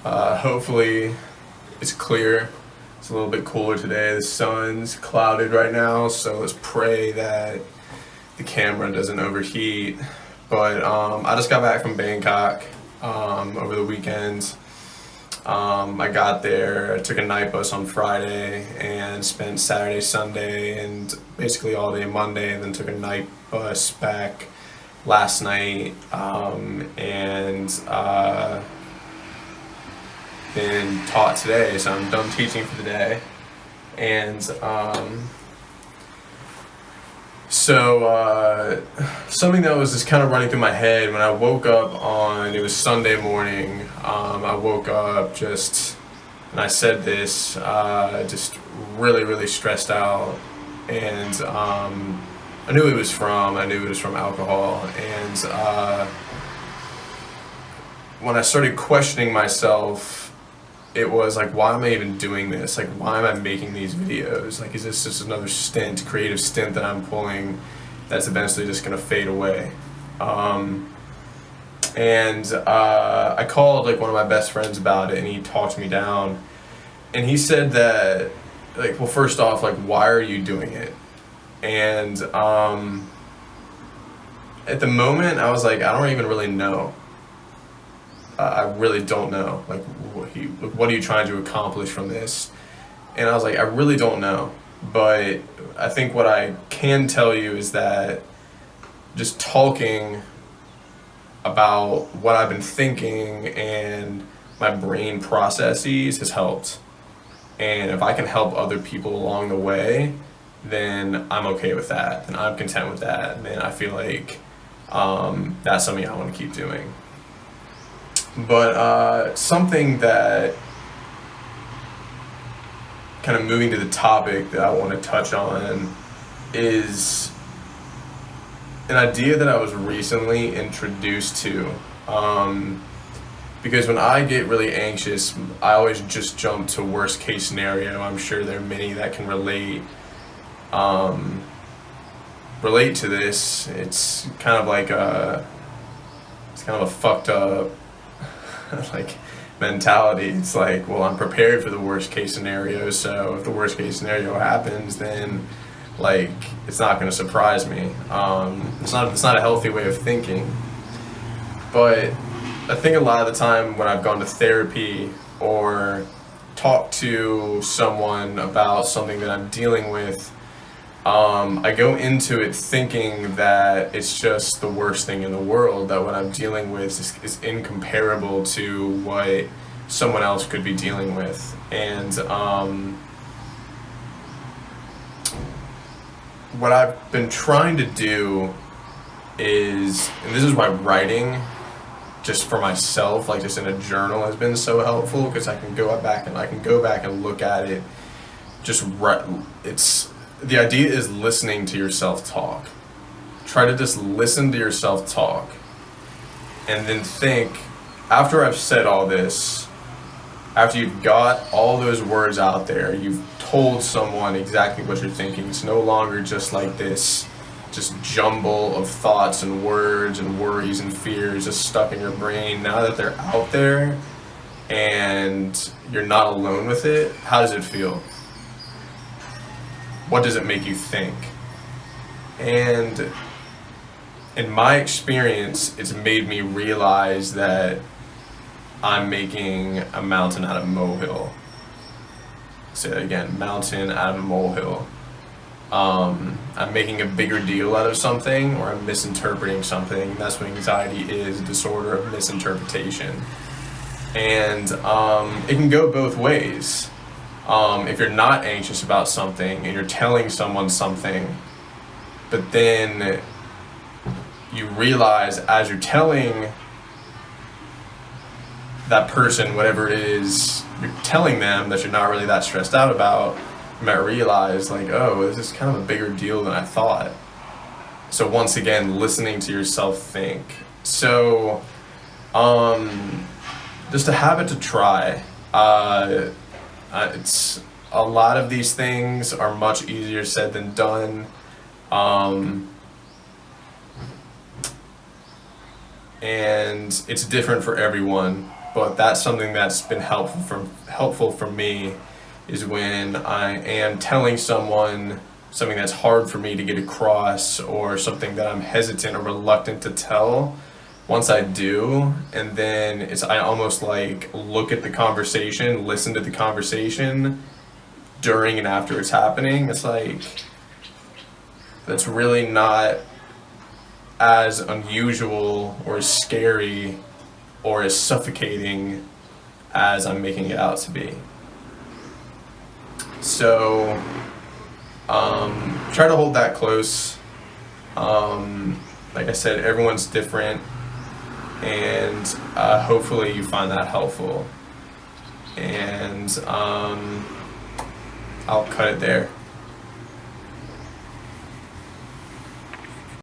Hopefully it's clear. It's a little bit cooler today. The sun's clouded right now, so let's pray that the camera doesn't overheat. But I just got back from Bangkok over the weekend. I got there, I took a night bus on Friday and spent Saturday, Sunday, and basically all day Monday, and then took a night bus back last night and been taught today, so I'm done teaching for the day. And something that was just kind of running through my head when I woke up it was Sunday morning. I woke up and I said this, just really, really stressed out. And I knew it was from alcohol. And when I started questioning myself, it was like, why am I even doing this? Like, why am I making these videos? Like, is this just another creative stint that I'm pulling that's eventually just gonna fade away? I called like one of my best friends about it, and he talked me down. And he said that, like, well, first off, like, why are you doing it? And at the moment, I was like, I don't even really know. I really don't know. Like, what are you trying to accomplish from this? And I was like, I really don't know. But I think what I can tell you is that just talking about what I've been thinking and my brain processes has helped. And if I can help other people along the way, then I'm okay with that. Then I'm content with that. And then I feel like that's something I want to keep doing. But something that, kind of moving to the topic that I want to touch on, is an idea that I was recently introduced to. Because when I get really anxious, I always just jump to worst case scenario. I'm sure there are many that can relate to this. It's kind of like a fucked up like mentality. It's like, well, I'm prepared for the worst case scenario, so if the worst case scenario happens, then like it's not going to surprise me. It's not a healthy way of thinking. But I think a lot of the time when I've gone to therapy or talked to someone about something that I'm dealing with, I go into it thinking that it's just the worst thing in the world, that what I'm dealing with is incomparable to what someone else could be dealing with. And what I've been trying to do is, and this is why writing just for myself, like just in a journal, has been so helpful, because I can go back and look at it. The idea is listening to yourself talk. Try to just listen to yourself talk, and then think, after I've said all this, after you've got all those words out there, you've told someone exactly what you're thinking. It's no longer just like this just jumble of thoughts and words and worries and fears just stuck in your brain. Now that they're out there and you're not alone with it, how does it feel? What does it make you think? And in my experience, it's made me realize that I'm making a mountain out of a molehill. Say that again, mountain out of a molehill. I'm making a bigger deal out of something, or I'm misinterpreting something. That's what anxiety is, a disorder of misinterpretation. And it can go both ways. If you're not anxious about something and you're telling someone something, but then you realize as you're telling that person whatever it is you're telling them that you're not really that stressed out about, you might realize, like, oh, this is kind of a bigger deal than I thought. So once again, listening to yourself think. So just a habit to try. It's a lot of these things are much easier said than done. And it's different for everyone. but that's something that's been helpful for me is when I am telling someone something that's hard for me to get across or something that I'm hesitant or reluctant to tell. Once I do, and then I almost like look at the conversation, listen to the conversation during and after it's happening. It's like that's really not as unusual or as scary or as suffocating as I'm making it out to be. So try to hold that close. Like I said, everyone's different, and hopefully you find that helpful. And I'll cut it there.